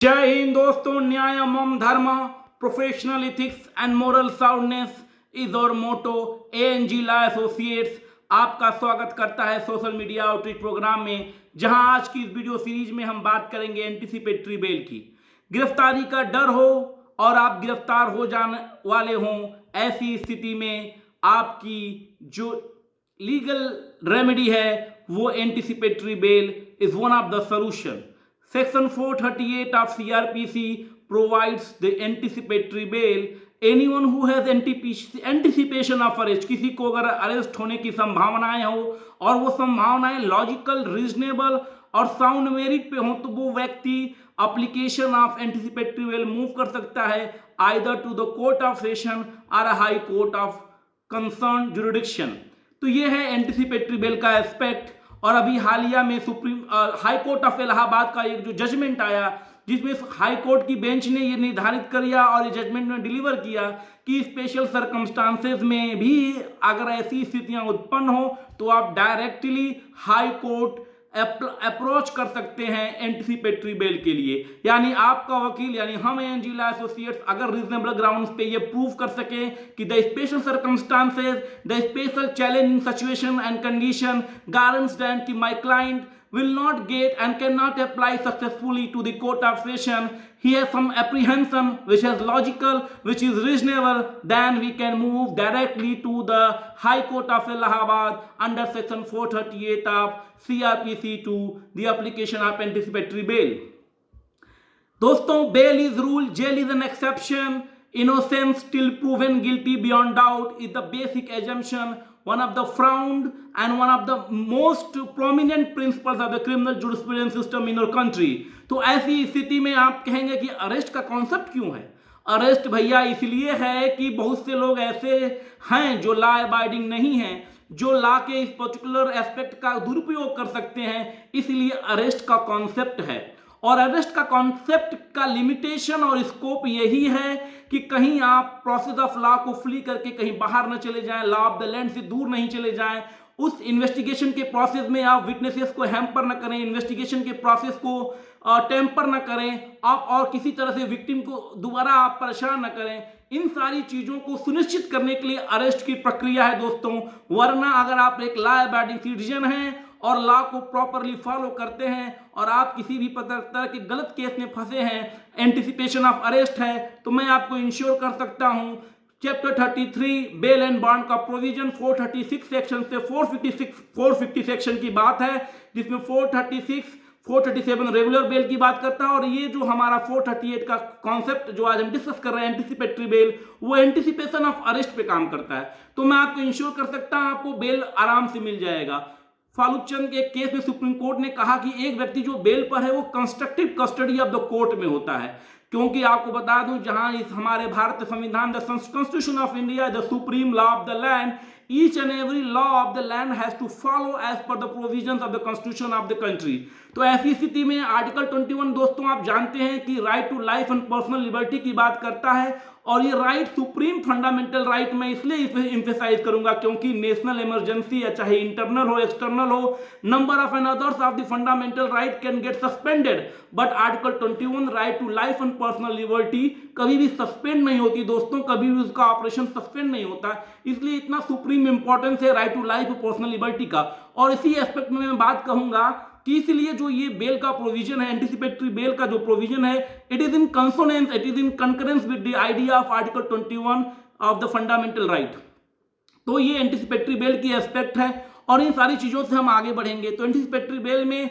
जय हिंद दोस्तों। न्याय एवं धर्म, professional ethics and moral soundness is और मोटो। एएनजी लॉ एसोसिएट्स आपका स्वागत करता है सोशल मीडिया आउटरीच प्रोग्राम में, जहां आज की इस वीडियो सीरीज में हम बात करेंगे एंटीसिपेटरी बेल की। गिरफ्तारी का डर हो और आप गिरफ्तार हो जाने वाले हों, ऐसी स्थिति में आपकी जो लीगल रेमेडी है वो anticipatory bail is one of the solution. Section 438 of CRPC provides the anticipatory bail. Anyone who has anticipation of arrest, किसी को अगर अरेस्ट होने की संभावनाएं हो और वो संभावनाएं लॉजिकल, रीजनेबल और साउंड मेरिट पे हो, तो वो व्यक्ति application of anticipatory bail move कर सकता है either to the court of session और high court of concern jurisdiction. तो ये है एंटीसिपेटरी बेल का एस्पेक्ट। और अभी हालिया में supreme high court of Allahabad का एक जो जजमेंट आया, जिसमें हाई कोर्ट की बेंच ने ये निर्धारित किया और ये जजमेंट में डिलीवर किया कि स्पेशल सर्कमस्टांसेस में भी अगर ऐसी स्थितियां उत्पन्न हो तो आप डायरेक्टली हाई कोर्ट अप्रोच कर सकते हैं एंटीसिपेटरी बेल के लिए। यानी आपका वकील यानी हम एएनजी लॉ एसोसिएट्स अगर रीजनेबल ग्राउंड्स पे ये प्रूव कर सके कि the special circumstances, the special challenging situation and condition guarantees that कि my client will not get and cannot apply successfully to the court of session, he has some apprehension which is logical, which is reasonable, then we can move directly to the High Court of Allahabad under section 438 of CRPC to the application of anticipatory bail. दोस्तों, bail is rule, jail is an exception. Innocence till proven guilty beyond doubt is the basic assumption, one of the frowned and one of the most prominent principles of the criminal jurisprudence system in our country. तो ऐसी स्थिति में आप कहेंगे कि arrest का concept क्यों है? अरेस्ट भैया इसलिए है कि बहुत से लोग ऐसे हैं जो लॉ अबाइडिंग नहीं हैं, जो लॉ के इस पर्टिकुलर एस्पेक्ट का दुरुपयोग कर सकते हैं, इसलिए अरेस्ट का कॉन्सेप्ट है। और अरेस्ट का कॉन्सेप्ट का लिमिटेशन और स्कोप यही है कि कहीं आप प्रोसेस ऑफ लॉ को फ्ली करके कहीं बाहर न चले जाएं, लॉ ऑफ द लैंड से दूर नहीं चले जाएं, उस इन्वेस्टिगेशन के प्रोसेस में आप विटनेसेस को हैम्पर न करें, इन्वेस्टिगेशन के प्रोसेस को टेम्पर न करें आप, और किसी तरह से विक्टिम को दोबारा आप परेशान न करें। इन सारी चीजों को सुनिश्चित करने के लिए अरेस्ट की प्रक्रिया है दोस्तों। वरना अगर आप एक लॉ अबाइडिंग सिटीजन हैं और लॉ को प्रॉपरली फॉलो करते हैं और आप किसी भी तरह के गलत केस में फंसे हैं, एंटीसिपेशन ऑफ अरेस्ट है, तो मैं आपको इंश्योर कर सकता हूं चैप्टर 33 बेल एंड बॉन्ड का प्रोविजन 436 सेक्शन से 450 सेक्शन की बात है, जिसमें 436 437 रेगुलर बेल की बात करता है। और ये जो हमारा 438 का कॉन्सेप्ट जो आज हम डिस्कस कर रहे हैं एंटीसिपेटरी बेल, वो एंटीसिपेशन ऑफ अरेस्ट पे काम करता है। तो मैं आपको इंश्योर कर सकता हूं आपको बेल आराम से मिल जाएगा। फालूक चंद के केस में सुप्रीम कोर्ट ने कहा कि एक व्यक्ति जो बेल पर है वो constructive custody of the court में होता है, क्योंकि आपको बता दूं जहां इस हमारे भारतीय संविधान the constitution of India the supreme law of the land, each and every law of the land has to follow as per the provisions of the constitution of the country. तो ऐसी स्थिति में आर्टिकल 21 दोस्तों आप जानते हैं कि right to life and personal liberty की बात करता है, और ये राइट सुप्रीम फंडामेंटल राइट मैं इसलिए एम्फेसाइज करूंगा क्योंकि नेशनल इमरजेंसी या चाहे इंटरनल हो एक्सटर्नल हो, number of and others of the fundamental right can get suspended, but article 21 right to life and personal liberty कभी भी सस्पेंड नहीं होती दोस्तों, कभी भी उसका ऑपरेशन सस्पेंड नहीं होता। इसलिए इतना सुप्रीम इंपॉर्टेंस है राइट टू लाइफ और पर्सनल लिबर्टी का। और इसी एस्पेक्ट में मैं बात कहूंगा कि इसलिए जो ये बेल का प्रोविजन है, एंटीसिपेटरी बेल का जो प्रोविजन है, it is in consonance, it is in concurrence with the idea of article 21 of the fundamental right. तो ये एंटीसिपेटरी बेल की एस्पेक्ट है और इन सारी चीजों से हम आगे बढ़ेंगे। तो एंटीसिपेटरी बेल में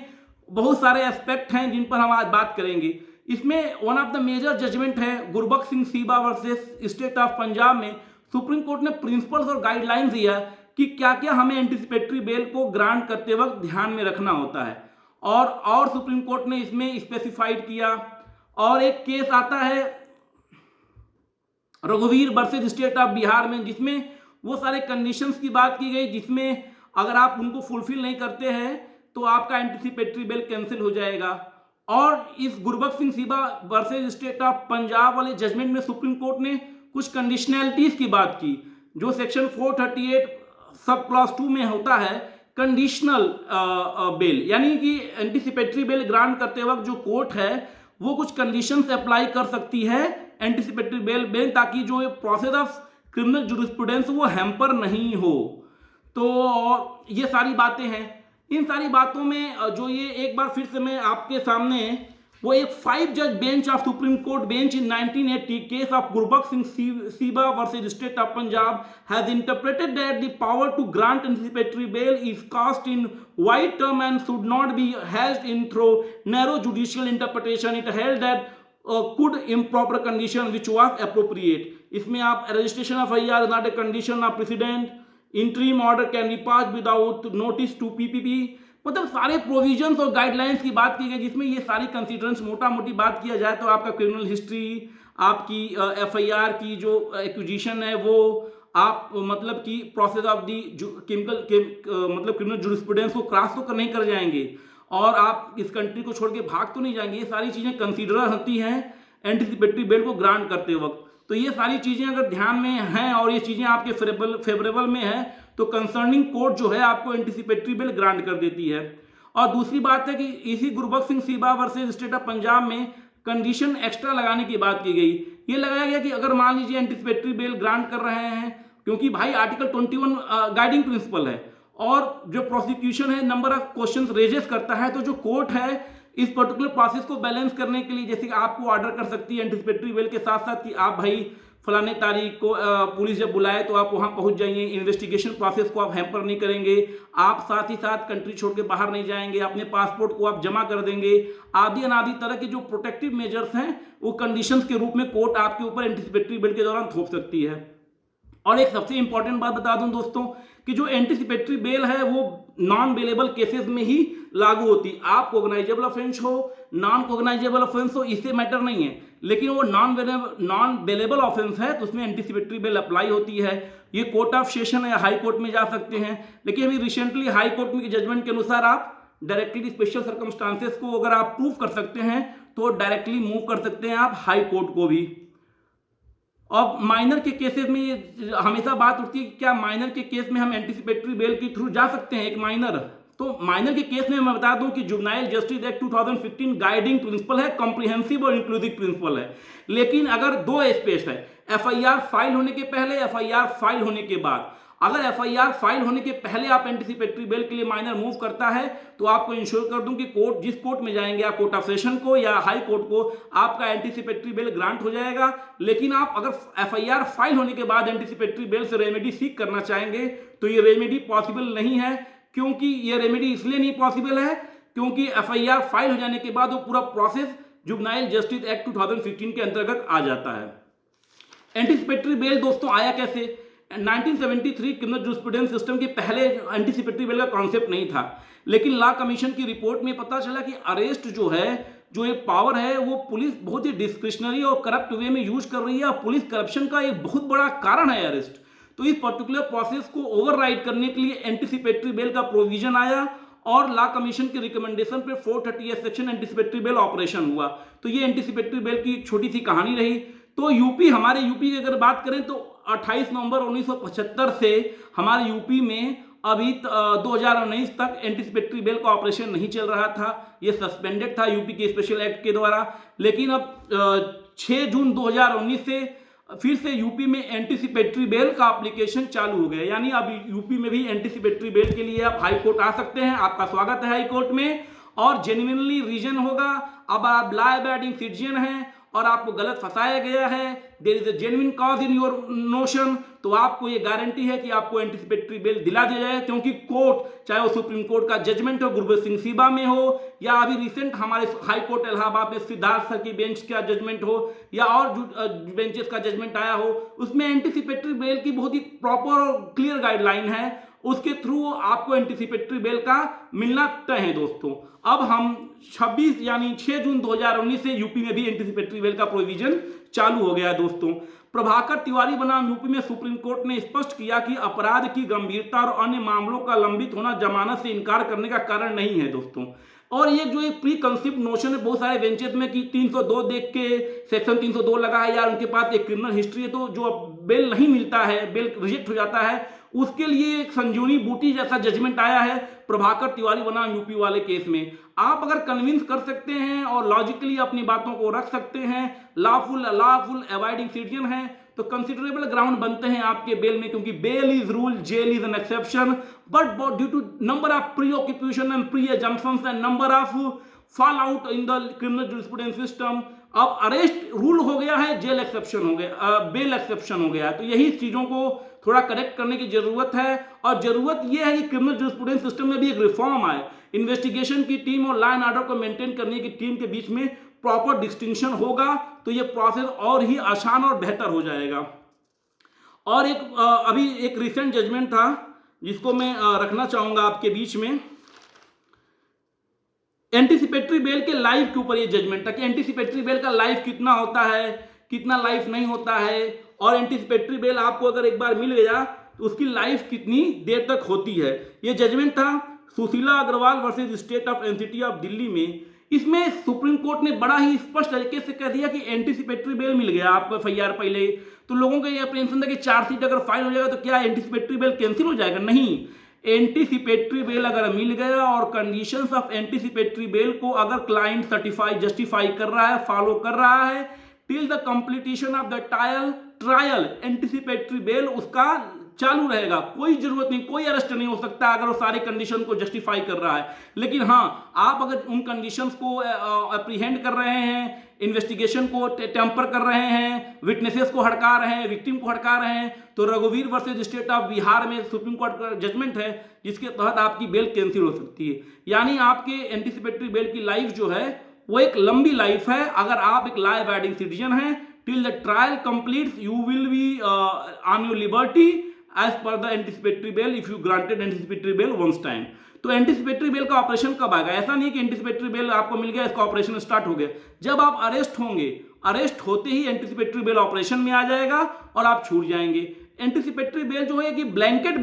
बहुत सारे एस्पेक्ट हैं जिन पर हम आज बात करेंगे। इसमें one of the major judgment है Gurbaksh Singh Sibbia versus state of Punjab में सुप्रीम कोर्ट ने प्रिंसिपल्स और गाइडलाइंस दिया कि क्या क्या हमें एंटीसिपेटरी बेल को ग्रांट करते वक्त ध्यान में रखना होता है, और सुप्रीम कोर्ट ने इसमें स्पेसिफाइड किया। और एक केस आता है रघुवीर वर्सेस स्टेट ऑफ बिहार में, जिसमें वो सारे कंडीशंस की बात की गई, जिसमें अगर आप उनको फुलफिल नहीं करते हैं तो आपका एंटीसिपेटरी बेल कैंसिल हो जाएगा। और इस Gurbaksh Singh Sibbia versus state of Punjab वाले जजमेंट में सुप्रीम कोर्ट ने कुछ कंडीशनैलिटीज की बात की, जो सेक्शन 438 सब क्लॉज 2 में होता है, कंडीशनल बेल, यानी कि एंटीसिपेटरी बेल ग्रांट करते वक्त जो कोर्ट है वो कुछ कंडीशंस अप्लाई कर सकती है एंटिसिपेटरी बेल में, ताकि जो प्रोसेस ऑफ क्रिमिनल जुरिस्प्रूडेंस वो हैम्पर नहीं हो। तो ये सारी बातें हैं। इन सारी बातों में जो ये एक बार फिर से मैं आपके सामने वो एक 5 जज bench of supreme court bench in 1980 case of Gurbaksh Singh Sibbia versus state of Punjab has interpreted that the power to grant anticipatory bail is cast in wide term and should not be hedged in through narrow judicial interpretation. It held that could improper condition which was appropriate। इसमें आप registration of IR is not a condition of precedent, interim order can be passed without notice to PPP। मतलब सारे provisions और guidelines की बात की गई, जिसमें ये सारी कंसीडरेंस मोटा मोटी बात किया जाए तो आपका क्रिमिनल हिस्ट्री, आपकी FIR की जो एक्विजिशन है वो, आप मतलब कि प्रोसेस ऑफ दी मतलब क्रिमिनल जुरिस्प्रूडेंस को क्रॉस तो नहीं कर जाएंगे, और आप इस कंट्री को छोड़ के भाग तो नहीं जाएंगे। ये सारी चीज़ें कंसीडर होती हैं एंटिसिपेटरी बेल को ग्रांट करते वक्त। तो ये सारी चीज़ें अगर ध्यान में हैं और ये चीज़ें आपके फेवरेबल में हैं तो कंसर्निंग कोर्ट जो है आपको एंटिसिपेटरी बेल ग्रांट कर देती है। और दूसरी बात है कि इसी Gurbaksh Singh Sibbia versus state of Punjab में कंडीशन एक्स्ट्रा लगाने की बात की गई। ये लगाया गया कि अगर मान लीजिए एंटिसिपेटरी बेल ग्रांट कर रहे हैं, क्योंकि भाई आर्टिकल 21 गाइडिंग प्रिंसिपल है और जो प्रोसिक्यूशन है नंबर ऑफ क्वेश्चंस रेजेस करता है, तो जो कोर्ट है इस पर्टिकुलर प्रोसेस को बैलेंस करने के लिए जैसे कि आपको ऑर्डर कर सकती है एंटिसिपेटरी बेल के साथ साथ कि आप भाई फलाने तारीख को पुलिस जब बुलाए तो आप वहां पहुंच जाइए, इन्वेस्टिगेशन प्रोसेस को आप हैम्पर नहीं करेंगे, आप साथ ही साथ कंट्री छोड़ के बाहर नहीं जाएंगे, अपने पासपोर्ट को आप जमा कर देंगे, आदि अनादि तरह के जो प्रोटेक्टिव मेजर्स हैं वो कंडीशंस के रूप में कोर्ट आपके ऊपर एंटिसिपेटरी बेल के दौरान थोप सकती है। और एक सबसे इंपॉर्टेंट बात बता दूं दोस्तों कि जो एंटिसिपेटरी बेल है वो नॉन बेलेबल केसेस में ही लागू होती। आप कोग्नाइजेबल ऑफेंस हो, नॉन कोग्नाइजेबल ऑफेंस हो, इससे मैटर नहीं है, लेकिन वो नॉन बेलेबल ऑफेंस है तो उसमें एंटिसिपेटरी बेल अप्लाई होती है। ये कोर्ट ऑफ सेशन या हाई कोर्ट में जा सकते हैं, लेकिन अभी रिसेंटली हाई कोर्ट में जजमेंट के अनुसार आप डायरेक्टली स्पेशल सर्कमस्टांसेस को अगर आप प्रूव कर सकते हैं तो डायरेक्टली मूव कर सकते हैं आप हाई कोर्ट को भी। और माइनर के केसेस में ये हमेशा बात उठती है कि क्या माइनर के केस में हम एंटिसिपेटरी बेल के थ्रू जा सकते हैं। एक माइनर, तो माइनर के केस में मैं बता दूं कि juvenile justice act 2015 guiding principal है, कॉम्प्रिहेंसिव और इंक्लूसिव प्रिंसिपल है। लेकिन अगर दो एस्पेक्ट है, FIR फाइल होने के पहले, FIR फाइल होने के बाद। अगर FIR फाइल होने के पहले आप एंटिसिपेटरी बेल के लिए माइनर मूव करता है तो आपको इंश्योर कर दूं कि कोर्ट जिस कोर्ट में जाएंगे, आप कोर्ट ऑफ सेशन को या हाई कोर्ट को, आपका एंटिसिपेटरी बेल ग्रांट हो जाएगा। लेकिन आप अगर FIR फाइल होने के बाद एंटिसिपेटरी बेल से रेमेडी सीक करना चाहेंगे तो ये रेमेडी पॉसिबल नहीं है। क्योंकि ये रेमेडी इसलिए नहीं पॉसिबल है क्योंकि FIR फाइल हो जाने के बाद वो पूरा प्रोसेस जुवेनाइल जस्टिस एक्ट 2015 के अंतर्गत आ जाता है। एंटिसिपेटरी बेल दोस्तों आया कैसे? 1973 क्रिमिनल जुरिस्प्रूडेंस सिस्टम के पहले एंटिसिपेटरी बेल का कॉन्सेप्ट नहीं था, लेकिन लॉ कमीशन की रिपोर्ट में पता चला कि अरेस्ट जो है, जो एक पावर है, वो पुलिस बहुत ही डिस्क्रिशनरी और करप्ट वे में यूज कर रही है। पुलिस करप्शन का एक बहुत बड़ा कारण है अरेस्ट। तो इस पर्टिकुलर प्रोसेस को ओवरराइड करने के लिए एंटिसिपेटरी बेल का प्रोविजन आया और लॉ कमीशन के रिकमेंडेशन पे 430 सेक्शन एंटिसिपेटरी बेल ऑपरेशन हुआ। तो ये एंटिसिपेटरी बेल की एक छोटी सी कहानी रही। तो हमारे यूपी की अगर बात करें तो 28 नवंबर 1975 से हमारे यूपी में अभी 2019 तक एंटिसिपेटरी बेल का ऑपरेशन नहीं चल रहा था। ये सस्पेंडेड था यूपी के स्पेशल एक्ट के द्वारा। लेकिन अब 6 जून 2019 से फिर से यूपी में एंटिसिपेटरी बेल का एप्लीकेशन चालू हो गया। यानी अब यूपी में भी एंटिसिपेटरी बेल के लिए आप हाई कोर्ट आ सकते हैं। आपका स्वागत है हाई कोर्ट में, और जेन्युइनली रीजन होगा। अब आप लॉ अबाइडिंग सिटीजन हैं और आपको गलत फंसाया गया है, there is a genuine cause in your notion, तो आपको ये गारंटी है कि आपको एंटिसिपेटरी बेल दिला दिया जाए। क्योंकि कोर्ट, चाहे वो सुप्रीम कोर्ट का जजमेंट हो गुरबख्श सिंह सीबा में हो, या अभी रिसेंट हमारे हाई कोर्ट इलाहाबाद में सिद्धार्थ सर की बेंच का जजमेंट हो, या और बेंचेस का जजमेंट आया हो, उसमें एंटिसिपेटरी बेल की बहुत ही प्रॉपर और क्लियर गाइडलाइन है। उसके थ्रू आपको एंटिसिपेटरी बेल का मिलना तय है दोस्तों। अब हम 26 यानी 6 जून 2019 से यूपी में भी एंटिसिपेटरी बेल का प्रोविजन चालू हो गया है दोस्तों। प्रभाकर तिवारी बनाम यूपी में सुप्रीम कोर्ट ने स्पष्ट किया कि अपराध की गंभीरता और अन्य मामलों का लंबित होना जमानत से इनकार करने का कारण नहीं है दोस्तों। और ये जो एक प्री कंसेप्ट नोशन है बहुत सारे वेंचर्स में कि 302 देख के सेक्शन 302 लगा है यार, उनके पास एक क्रिमिनल हिस्ट्री है, तो जो बेल नहीं मिलता है, बेल रिजेक्ट हो जाता है, उसके लिए एक संजीवनी बूटी जैसा जजमेंट आया है प्रभाकर तिवारी बनाम यूपी वाले केस में। आप अगर कन्विंस कर सकते हैं और लॉजिकली अपनी बातों को रख सकते हैं, लॉफुल अवॉइडिंग सिटीजन है, तो कंसिडरेबल ग्राउंड बनते हैं आपके बेल में, क्योंकि bail is rule, jail is an exception, but due to number of preoccupation and presumptions and number of fall out in the criminal jurisprudence system, अब arrest rule हो गया है, jail exception हो गया, bell exception हो गया है। तो यही चीजों को थोड़ा करेक्ट करने की जरूरत है, और जरूरत यह है कि क्रिमिनल जुरिस्प्रूडेंस सिस्टम में भी एक रिफॉर्म आए, इन्वेस्टिगेशन की टीम और लॉ एंड ऑर्डर को मेंटेन करने की टीम के बीच में प्रॉपर डिस्टिंक्शन होगा, तो ये प्रोसेस और ही आसान और बेहतर हो जाएगा। और अभी एक रिसेंट जजमेंट था जिसको मैं रखना चाहूंगा आपके बीच में, एंटीसिपेटरी बेल के लाइफ के ऊपर ये जजमेंट था कि एंटीसिपेटरी बेल का लाइफ कितना होता है, कितना लाइफ नहीं होता है, और एंटीसिपेटरी बेल आपको अगर एक बार मिल गया तो उसकी लाइफ कितनी देर तक होती है। ये जजमेंट था Sushila Agarwal versus state of NCT of Delhi में। इसमें सुप्रीम कोर्ट ने बड़ा ही स्पष्ट तरीके से कह दिया कि एंटीसिपेटरी बेल मिल गया आपको एफआईआर पहले, तो लोगों का ये अप्रीहेंशन था कि चार्जशीट अगर फाइल हो जाएगा तो क्या एंटीसिपेटरी बेल कैंसिल हो जाएगा? नहीं, एंटीसिपेटरी बेल अगर मिल गया और कंडीशंस ऑफ एंटीसिपेटरी बेल को अगर क्लाइंट जस्टिफाई कर रहा है, फॉलो कर रहा है, till the completion of the trial anticipatory bail उसका चालू रहेगा, कोई जरूरत नहीं, कोई अरेस्ट नहीं हो सकता अगर वो सारे कंडीशन को जस्टिफाई कर रहा है। लेकिन हाँ, आप अगर उन कंडीशंस को अप्रीहेंड कर रहे हैं, इन्वेस्टिगेशन को टेम्पर कर रहे हैं, विटनेसेस को हड़का रहे हैं, विक्टिम को हड़का रहे हैं, तो रघुवीर वर्सेज स्टेट ऑफ बिहार में सुप्रीम कोर्ट का जजमेंट है जिसके तहत आपकी बेल कैंसिल हो सकती है। यानी आपके एंटीसिपेटरी बेल की लाइफ जो है वो एक लंबी लाइफ है। अगर आप एक लॉ अबाइडिंग सिटीजन हैं, till the trial completes you will be on your liberty as per the anticipatory bail if you granted anticipatory bail once time. तो एंटीसिपेटरी बेल का ऑपरेशन कब आएगा? ऐसा नहीं कि एंटीसिपेटरी बेल आपको मिल गया, इसका ऑपरेशन स्टार्ट हो गया। जब आप अरेस्ट होंगे, अरेस्ट होते ही एंटीसिपेटरी बेल ऑपरेशन में आ जाएगा और आप छूट जाएंगे। एंटीसिपेटरी बेल जो है कि ब्लैंकेट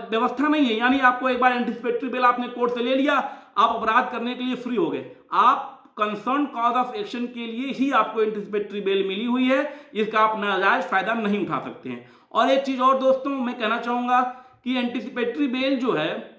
व्यवस्था नहीं है, यानी आपको एक बार एंटीसिपेटरी बेल आपने कोर्ट से ले लिया, आप अपराध करने के लिए फ्री हो गए। आप कंसर्न कॉज ऑफ एक्शन के लिए ही आपको एंटीसिपेटरी बेल मिली हुई है, इसका आप नाजायज फायदा नहीं उठा सकते हैं। और एक चीज और दोस्तों मैं कहना चाहूंगा कि एंटीसिपेटरी बेल जो है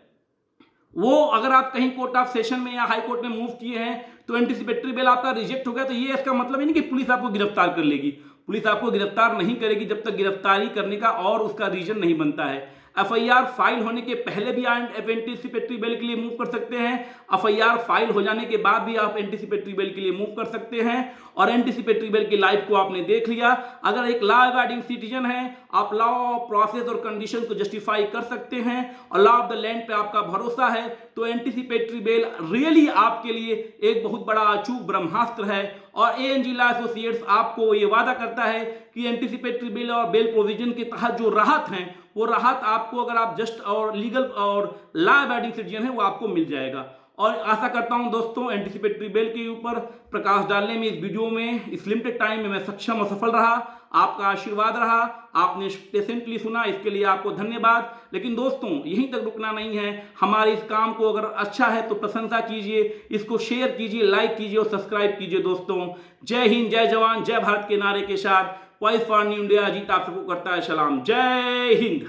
वो अगर आप कहीं कोर्ट ऑफ सेशन में या हाई कोर्ट में मूव किए हैं तो एंटीसिपेटरी बेल आपका रिजेक्ट हो गया, तो ये इसका मतलब ही नहीं कि पुलिस आपको गिरफ्तार कर लेगी। पुलिस आपको गिरफ्तार नहीं करेगी जब तक गिरफ्तारी करने का और उसका रीजन नहीं बनता है। एफआईआर फाइल होने के पहले भी आप एंटीसिपेटरी बेल के लिए मूव कर सकते हैं, एफआईआर फाइल हो जाने के बाद भी आप एंटीसिपेटरी बेल के लिए मूव कर सकते हैं। और एंटीसिपेटरी बेल की लाइफ को आपने देख लिया। अगर एक लॉ अबाइडिंग सिटीजन है, आप लॉ प्रोसेस और कंडीशन को जस्टिफाई कर सकते हैं और लॉ ऑफ द लैंड पे आपका भरोसा है, तो एंटीसिपेटरी बेल रियली आपके लिए एक बहुत बड़ा अचूक ब्रह्मास्त्र है। और एएनजी लॉ एसोसिएट्स आपको ये वादा करता है कि एंटीसिपेटरी बेल और बेल प्रोविजन के तहत जो राहत है वो राहत आपको, अगर आप जस्ट और लीगल और लॉ अबाइडिंग सिटीजन है, वो आपको मिल जाएगा। और आशा करता हूं दोस्तों एंटीसिपेटरी बेल के ऊपर प्रकाश डालने में इस वीडियो में इस लिमिटेड टाइम में मैं सक्षम और सफल रहा। आपका आशीर्वाद रहा, आपने पेशेंटली सुना, इसके लिए आपको धन्यवाद। लेकिन दोस्तों यहीं तक रुकना नहीं है, हमारे इस काम को अगर अच्छा है तो प्रशंसा कीजिए, इसको शेयर कीजिए, लाइक कीजिए और सब्सक्राइब कीजिए। दोस्तों जय हिंद, जय जवान, जय भारत के नारे के साथ voice for new India Ajit आप सबको करता है सलाम। जय हिंद।